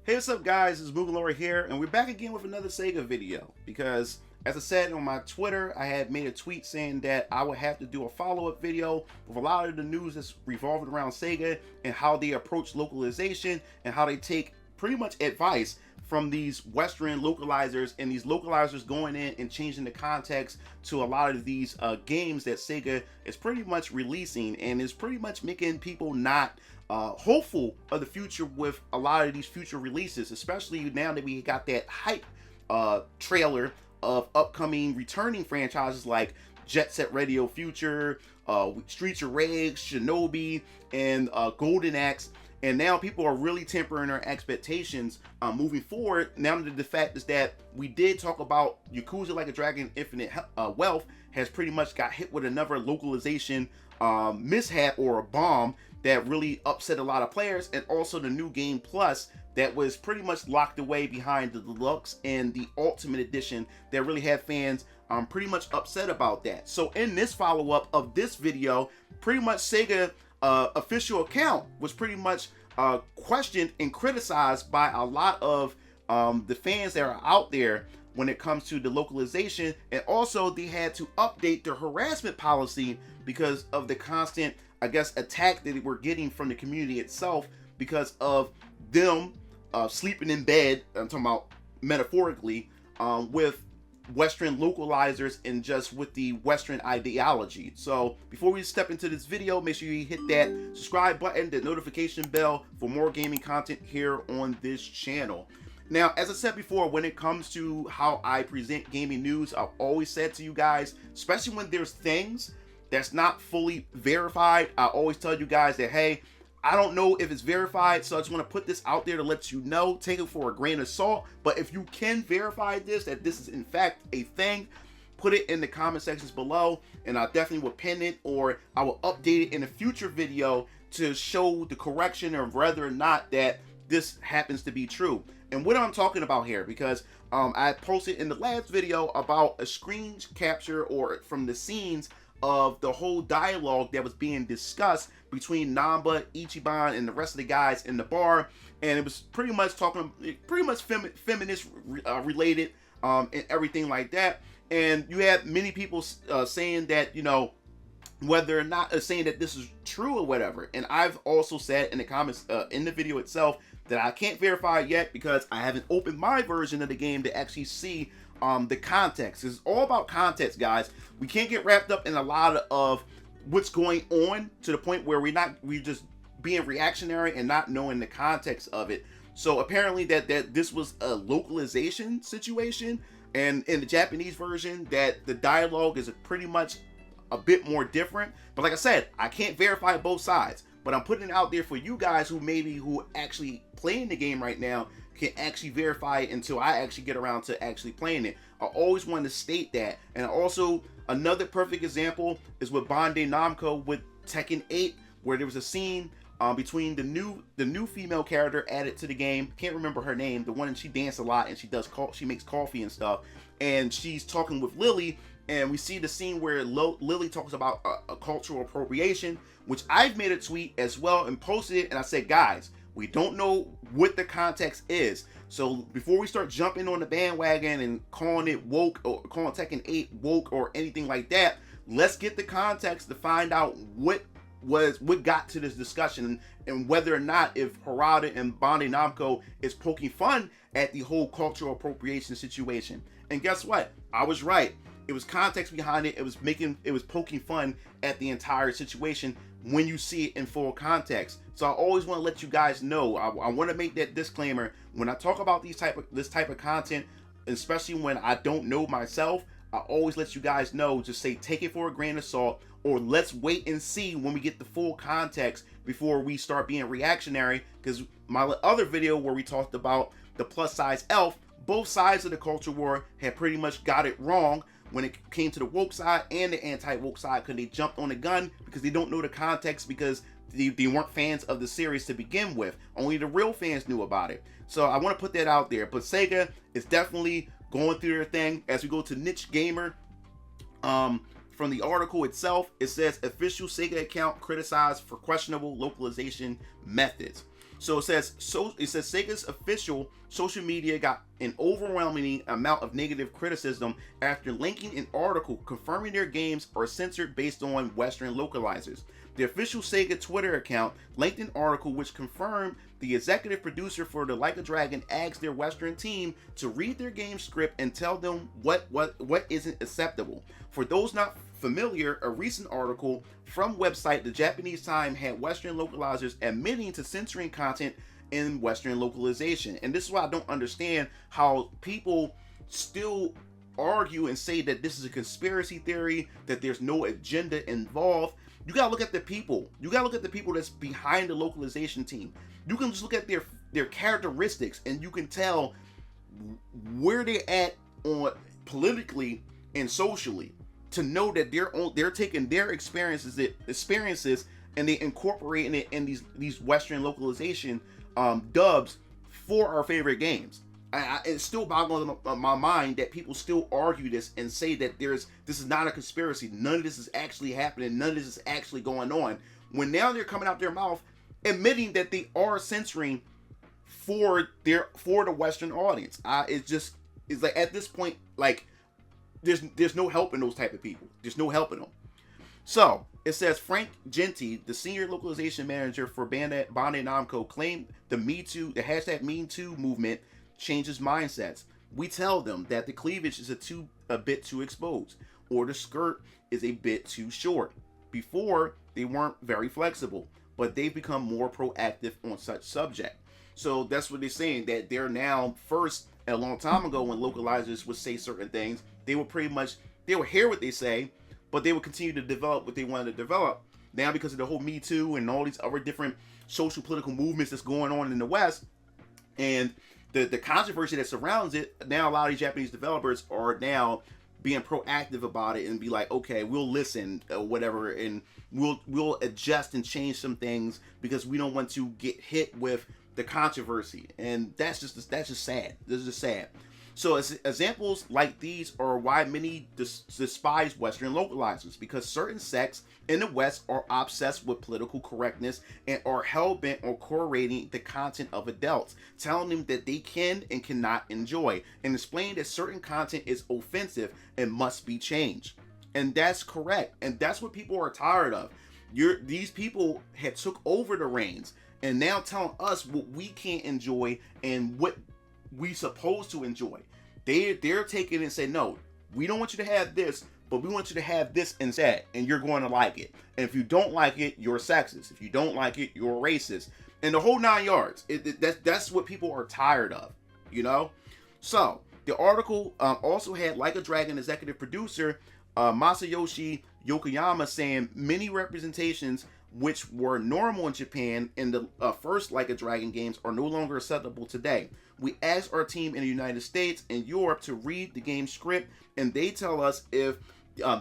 Hey, what's up guys, it's MugenLord here, and we're back again with another Sega video, because as I said on my Twitter, I had made a tweet saying that I would have to do a follow-up video with a lot of the news that's revolving around Sega and how they approach localization and how they take pretty much advice from these Western localizers, and these localizers going in and changing the context to a lot of these games that Sega is pretty much releasing, and is pretty much making people not hopeful of the future with a lot of these future releases, especially now that we got that hype trailer of upcoming returning franchises like Jet Set Radio Future, Streets of Rage, Shinobi, and Golden Axe. And now people are really tempering their expectations moving forward. Now that the fact is that we did talk about Yakuza Like a Dragon Infinite Wealth has pretty much got hit with another localization mishap or a bomb that really upset a lot of players, and also the new game Plus that was pretty much locked away behind the Deluxe and the Ultimate Edition that really had fans pretty much upset about that. So in this follow-up of this video, pretty much Sega official account was pretty much questioned and criticized by a lot of the fans that are out there when it comes to the localization, and also they had to update their harassment policy because of the constant, I guess, attack that they were getting from the community itself because of them sleeping in bed, I'm talking about metaphorically, with Western localizers and just with the Western ideology. So before we step into this video, make sure you hit that subscribe button, the notification bell for more gaming content here on this channel. Now, as I said before, when it comes to how I present gaming news, I've always said to you guys, especially when there's things that's not fully verified, I always tell you guys that, hey, I don't know if it's verified, so I just want to put this out there to let you know. Take it for a grain of salt, but if you can verify this, that this is in fact a thing, put it in the comment sections below, and I definitely will pin it, or I will update it in a future video to show the correction of whether or not that this happens to be true. And what I'm talking about here, because I posted in the last video about a screen capture or from the scenes of the whole dialogue that was being discussed between Namba, Ichiban, and the rest of the guys in the bar, and it was pretty much talking, feminist related, and everything like that. And you have many people saying that, you know, whether or not saying that this is true or whatever. And I've also said in the comments in the video itself that I can't verify it yet because I haven't opened my version of the game to actually see the context. It's all about context, guys. We can't get wrapped up in a lot of what's going on to the point where we're just being reactionary and not knowing the context of it. So apparently that this was a localization situation, and in the Japanese version that the dialogue is pretty much a bit more different. But like I said, I can't verify both sides, but I'm putting it out there for you guys who actually playing the game right now can actually verify it until I actually get around to actually playing it. I always want to state that. And also another perfect example is with Bandai Namco with Tekken 8, where there was a scene between the new female character added to the game. Can't remember her name, the one, and she danced a lot and she makes coffee and stuff, and she's talking with Lily, and we see the scene where Lily talks about a cultural appropriation, which I've made a tweet as well and posted it, and I said, guys, we don't know what the context is. So before we start jumping on the bandwagon and calling it woke or calling Tekken 8 woke or anything like that, let's get the context to find out what got to this discussion, and whether or not if Harada and Bandai Namco is poking fun at the whole cultural appropriation situation. And guess what? I was right. It was context behind it. It was poking fun at the entire situation when you see it in full context. So I always want to let you guys know. I want to make that disclaimer when I talk about this type of content, especially when I don't know myself. I always let you guys know. Just say take it for a grain of salt, or let's wait and see when we get the full context before we start being reactionary. Because my other video where we talked about the plus size elf, both sides of the culture war had pretty much got it wrong when it came to the woke side and the anti-woke side, because they jumped on the gun because they don't know the context, because they weren't fans of the series to begin with. Only the real fans knew about it. So I want to put that out there. But Sega is definitely going through their thing. As we go to Niche Gamer, from the article itself, it says official Sega account criticized for questionable localization methods. So it says Sega's official social media got an overwhelming amount of negative criticism after linking an article confirming their games are censored based on Western localizers. The official Sega Twitter account linked an article which confirmed the executive producer for the Like a Dragon asked their Western team to read their game script and tell them what isn't acceptable. For those not familiar, a recent article from website The Japanese Times had Western localizers admitting to censoring content in Western localization. And this is why I don't understand how people still argue and say that this is a conspiracy theory, that there's no agenda involved. You gotta look at the people. You gotta look at the people that's behind the localization team. You can just look at their characteristics and you can tell where they're at on politically and socially, to know that they're taking their experiences and they incorporating it in these Western localization dubs for our favorite games. It still boggles my mind that people still argue this and say that this is not a conspiracy. None of this is actually happening. None of this is actually going on. When now they're coming out their mouth admitting that they are censoring for the Western audience. It's like at this point, like there's no helping those type of people. There's no helping them. So it says Frank Genti, the senior localization manager for Bandai Namco, claimed the hashtag #MeToo movement changes mindsets. We tell them that the cleavage is a bit too exposed, or the skirt is a bit too short. Before, they weren't very flexible, but they've become more proactive on such subject. So that's what they're saying, that they're now first, a long time ago when localizers would say certain things, they would hear what they say, but they would continue to develop what they wanted to develop. Now, because of the whole Me Too and all these other different social political movements that's going on in the West, and the controversy that surrounds it, now a lot of these Japanese developers are now being proactive about it and be like, okay, we'll listen, whatever, and we'll adjust and change some things because we don't want to get hit with the controversy. And that's just sad. This is just sad. So examples like these are why many despise Western localizers, because certain sects in the West are obsessed with political correctness and are hell-bent on curating the content of adults, telling them that they can and cannot enjoy, and explaining that certain content is offensive and must be changed. And that's correct. And that's what people are tired of. These people had took over the reins and now telling us what we can't enjoy and what we supposed to enjoy. They're taking it and say, no, we don't want you to have this, but we want you to have this instead, and you're going to like it. And if you don't like it, you're sexist. If you don't like it, you're racist. And the whole 9 yards. That's what people are tired of, you know? So, the article also had Like a Dragon executive producer Masayoshi Yokoyama saying many representations which were normal in Japan in the first Like a Dragon games are no longer acceptable today. We asked our team in the United States and Europe to read the game script, and they tell us if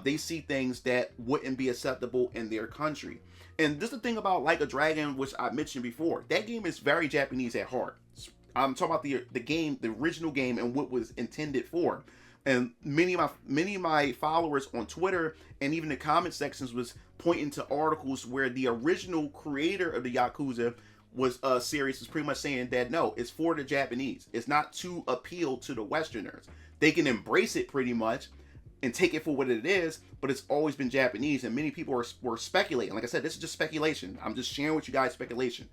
they see things that wouldn't be acceptable in their country. And this is the thing about Like a Dragon, which I mentioned before. That game is very Japanese at heart. I'm talking about the game, the original game, and what was intended for. And many of my followers on Twitter and even the comment sections was pointing to articles where the original creator of the Yakuza series was pretty much saying that no, it's for the Japanese. It's not to appeal to the Westerners. They can embrace it pretty much and take it for what it is, but it's always been Japanese. And many people were speculating. Like I said, this is just speculation. I'm just sharing with you guys speculation.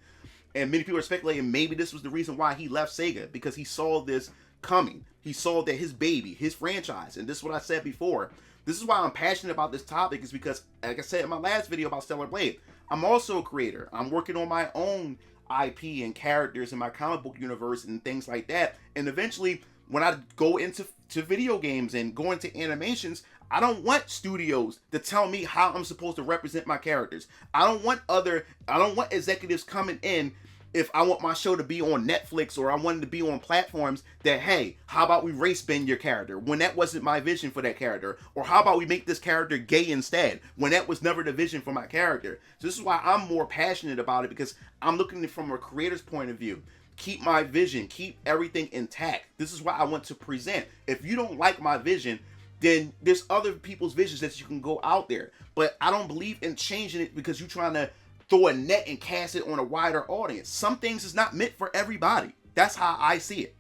And many people are speculating maybe this was the reason why he left Sega, because he saw this coming. He saw that his baby, his franchise, and this is what I said before. This is why I'm passionate about this topic, is because, like I said in my last video about Stellar Blade, I'm also a creator. I'm working on my own IP and characters in my comic book universe and things like that. And eventually, when I go into video games and go into animations, I don't want studios to tell me how I'm supposed to represent my characters. I don't want executives coming in if I want my show to be on Netflix or I want it to be on platforms that, hey, how about we race bend your character when that wasn't my vision for that character? Or how about we make this character gay instead when that was never the vision for my character? So this is why I'm more passionate about it, because I'm looking at it from a creator's point of view. Keep my vision, keep everything intact. This is what I want to present. If you don't like my vision, then there's other people's visions that you can go out there. But I don't believe in changing it because you're trying to throw a net and cast it on a wider audience. Some things is not meant for everybody. That's how I see it.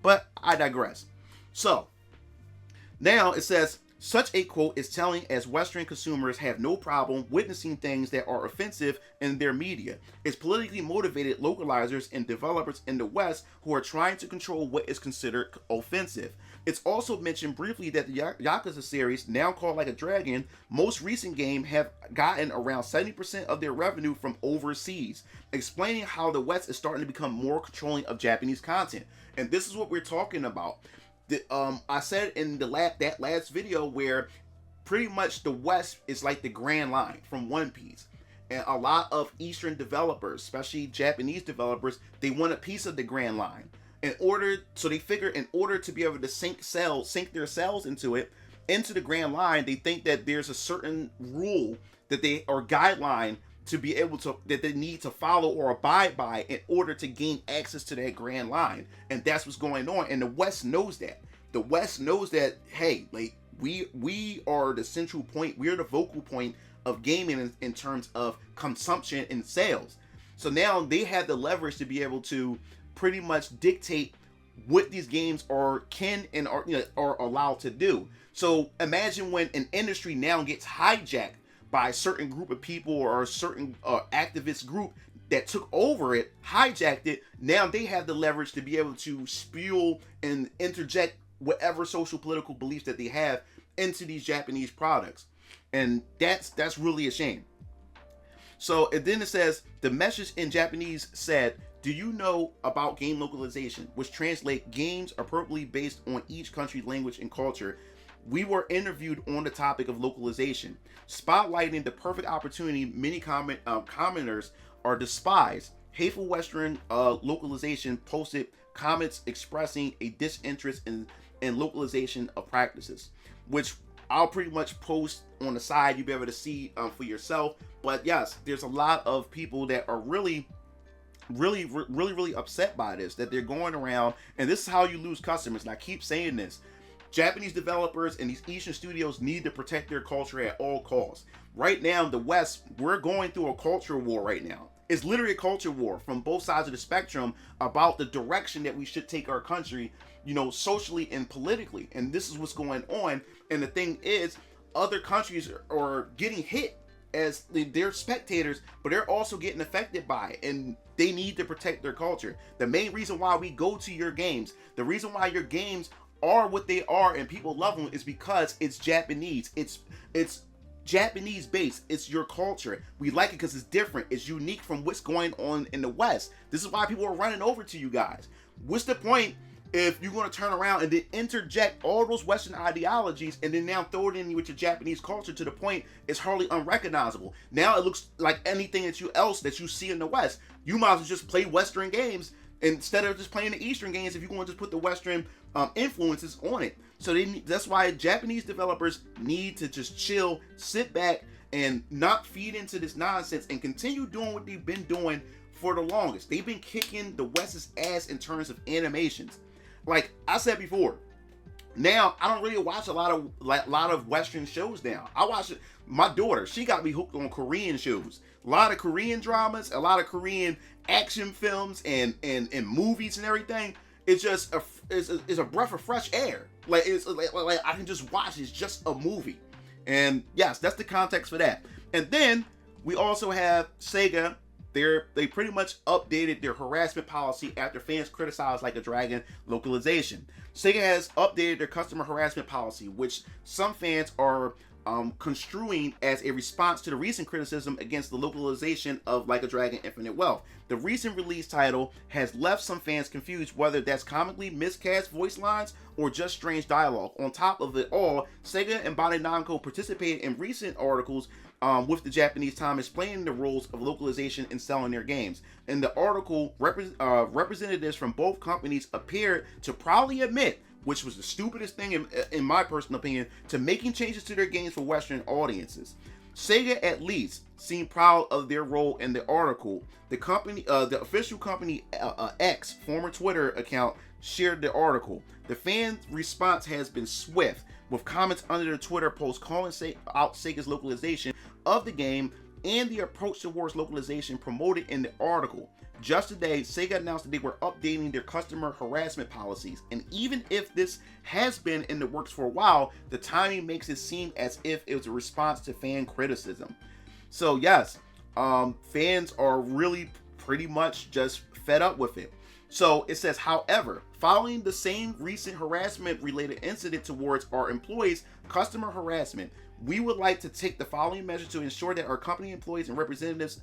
But I digress. So now it says, such a quote is telling, as Western consumers have no problem witnessing things that are offensive in their media. It's politically motivated localizers and developers in the West who are trying to control what is considered offensive. It's also mentioned briefly that the Yakuza series, now called Like a Dragon, most recent game, have gotten around 70% of their revenue from overseas, explaining how the West is starting to become more controlling of Japanese content. And this is what we're talking about. I said in that last video where pretty much the West is like the Grand Line from One Piece. And a lot of Eastern developers, especially Japanese developers, they want a piece of the Grand Line. So they figure in order to be able to sink their cells into the Grand Line, they think that there's a certain rule or guideline to be able to, that they need to follow or abide by in order to gain access to that Grand Line. And that's what's going on. And the West knows that. The West knows that, hey, like we are the central point, we're the vocal point of gaming in terms of consumption and sales. So now they have the leverage to be able to pretty much dictate what these games can and are allowed to do. So imagine when an industry now gets hijacked by a certain group of people or a certain activist group that took over it, hijacked it. Now they have the leverage to be able to spew and interject whatever social political beliefs that they have into these Japanese products. And that's really a shame. So, and then it says, the message in Japanese said, do you know about game localization, which translate games appropriately based on each country's language and culture? We were interviewed on the topic of localization, spotlighting the perfect opportunity many commenters are despised. Hateful Western localization posted comments expressing a disinterest in localization of practices, which I'll pretty much post on the side. You'll be able to see for yourself. But yes, there's a lot of people that are really upset by this, that they're going around, and this is how you lose customers. And I keep saying this. Japanese developers and these Eastern studios need to protect their culture at all costs. Right now, the West, we're going through a culture war right now. It's literally a culture war from both sides of the spectrum about the direction that we should take our country, socially and politically. And this is what's going on. And the thing is, other countries are getting hit as they're spectators, but they're also getting affected by it. And they need to protect their culture. The main reason why we go to your games, the reason why your games are what they are and people love them, is because it's Japanese. It's Japanese based. It's your culture. We like it because it's different. It's unique from what's going on in the West. This is why people are running over to you guys. What's the point if you're going to turn around and then interject all those Western ideologies and then now throw it in with your Japanese culture to the point it's hardly unrecognizable? Now it looks like anything else that you see in the West. You might as well just play Western games instead of just playing the Eastern games if you're going to just put the Western influences on it. So that's why Japanese developers need to just chill, sit back, and not feed into this nonsense and continue doing what they've been doing for the longest. They've been kicking the West's ass in terms of animations. Like I said before, now I don't really watch a lot of Western shows now. I watch it. My daughter, she got me hooked on Korean shows. A lot of Korean dramas, a lot of Korean action films and movies and everything. It's just a breath of fresh air. Like I can just watch. It's just a movie. And yes, that's the context for that. And then we also have Sega. They pretty much updated their harassment policy after fans criticized Like a Dragon localization. Sega has updated their customer harassment policy, which some fans are construing as a response to the recent criticism against the localization of Like a Dragon Infinite Wealth. The recent release title has left some fans confused whether that's comically miscast voice lines or just strange dialogue. On top of it all, Sega and Bandai Namco participated in recent articles with the Japanese Times explaining the rules of localization in selling their games. In the article, representatives from both companies appeared to proudly admit, which was the stupidest thing in my personal opinion, to making changes to their games for Western audiences. Sega at least seemed proud of their role in the article. The company, the official company X, former Twitter account, shared the article. The fan response has been swift, with comments under the Twitter post calling out Sega's localization of the game and the approach towards localization promoted in the article. Just today, Sega announced that they were updating their customer harassment policies, and even if this has been in the works for a while, the timing makes it seem as if it was a response to fan criticism. So yes, fans are really pretty much just fed up with it. So it says, however, following the same recent harassment related incident towards our employees, customer harassment, we would like to take the following measures to ensure that our company employees and representatives,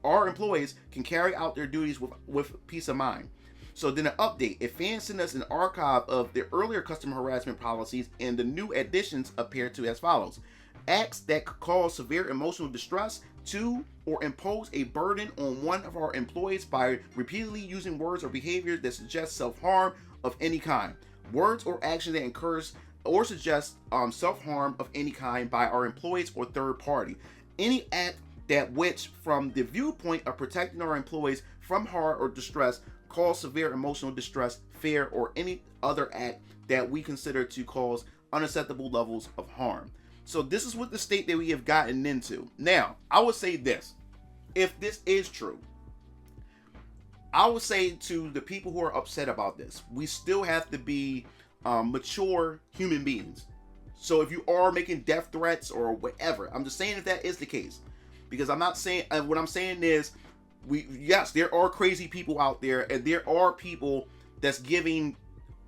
our employees, can carry out their duties with peace of mind. So then an update. If fans send us an archive of their earlier customer harassment policies, and the new additions appear to as follows. Acts that could cause severe emotional distress to or impose a burden on one of our employees by repeatedly using words or behaviors that suggest self-harm of any kind. Words or action that encourage or suggest self-harm of any kind by our employees or third party. Any act that which, from the viewpoint of protecting our employees from harm or distress, cause severe emotional distress, fear, or any other act that we consider to cause unacceptable levels of harm. So this is what the state that we have gotten into. Now, I would say this. If this is true, I would say to the people who are upset about this, we still have to be mature human beings. So if you are making death threats or whatever, I'm just saying if that is the case. Because I'm not saying, what I'm saying is, yes, there are crazy people out there, and there are people that's giving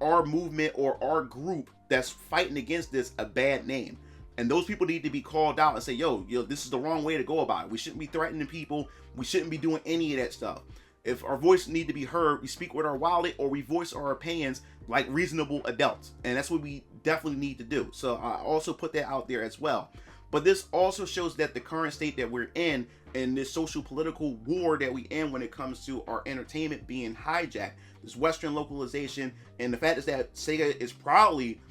our movement or our group that's fighting against this a bad name. And those people need to be called out and say, yo, this is the wrong way to go about it. We shouldn't be threatening people. We shouldn't be doing any of that stuff. If our voice need to be heard, we speak with our wallet, or we voice our opinions like reasonable adults. And that's what we definitely need to do. So I also put that out there as well. But this also shows that the current state that we're in, and this social political war that we in when it comes to our entertainment being hijacked, this Western localization, and the fact is that Sega is probably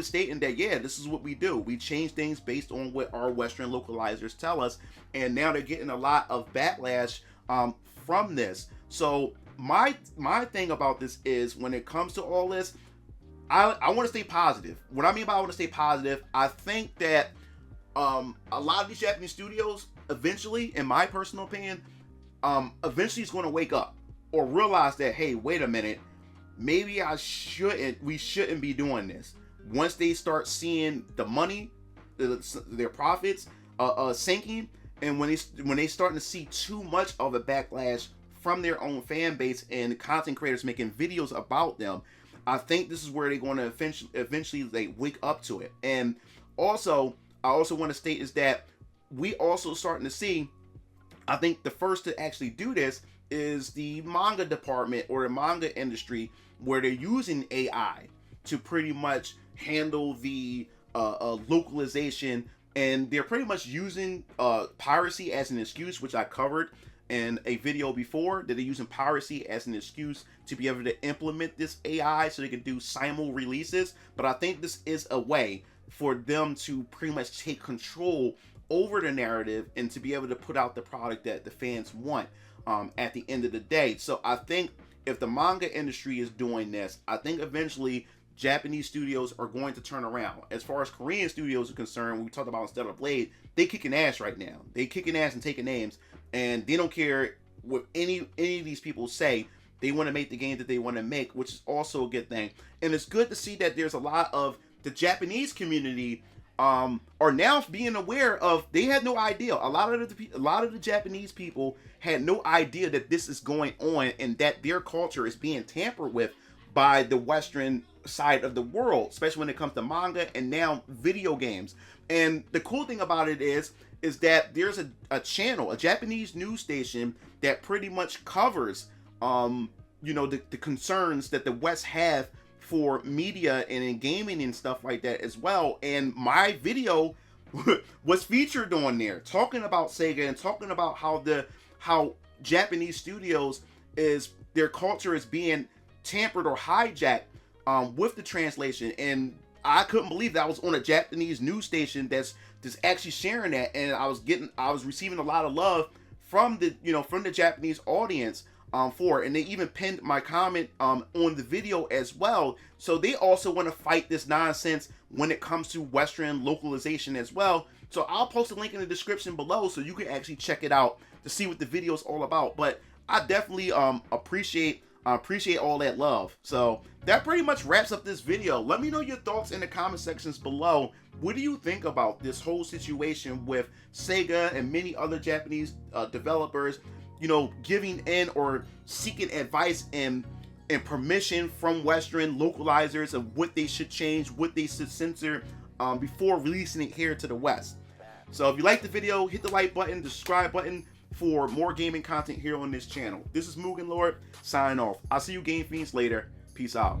stating that, yeah, this is what we do. We change things based on what our Western localizers tell us, and now they're getting a lot of backlash from this. So my thing about this is, when it comes to all this, I want to stay positive. What I mean by I want to stay positive, I think that a lot of these Japanese studios eventually, in my personal opinion, eventually is going to wake up or realize that, hey, wait a minute, maybe we shouldn't be doing this. Once they start seeing the money, their profits sinking, and when they starting to see too much of a backlash from their own fan base and content creators making videos about them, I think this is where they're going to eventually they wake up to it. And also, I also want to state is that we also starting to see, I think the first to actually do this is the manga department or the manga industry, where they're using AI to pretty much handle the localization, and they're pretty much using piracy as an excuse, which I covered in a video before, that they're using piracy as an excuse to be able to implement this AI so they can do simul releases. But I think this is a way for them to pretty much take control over the narrative and to be able to put out the product that the fans want at the end of the day. So I think if the manga industry is doing this, I think eventually Japanese studios are going to turn around. As far as Korean studios are concerned, we talked about Stellar Blade, they kicking ass right now. They kicking ass and taking names, and they don't care what any of these people say. They want to make the game that they want to make, which is also a good thing. And it's good to see that there's a lot of the Japanese community are now being aware of. They had no idea. A lot of the Japanese people had no idea that this is going on, and that their culture is being tampered with by the Western side of the world, especially when it comes to manga and now video games. And the cool thing about it is that there's a channel, a Japanese news station that pretty much covers the concerns that the West have for media and in gaming and stuff like that as well. And my video was featured on there, talking about Sega and talking about how Japanese studios their culture is being tampered or hijacked with the translation. And I couldn't believe that I was on a Japanese news station that's actually sharing that, and I was receiving a lot of love from the Japanese audience for it. And they even pinned my comment on the video as well. So they also want to fight this nonsense when it comes to Western localization as well. So I'll post a link in the description below so you can actually check it out to see what the video is all about. But I definitely appreciate all that love. So that pretty much wraps up this video. Let me know your thoughts in the comment sections below. What do you think about this whole situation with Sega and many other Japanese developers, you know, giving in or seeking advice and permission from Western localizers of what they should change, what they should censor before releasing it here to the West? So if you like the video, hit the like button, the subscribe button for more gaming content here on this channel. This is MugenLord signing off. I'll see you Game Fiends later. Peace out.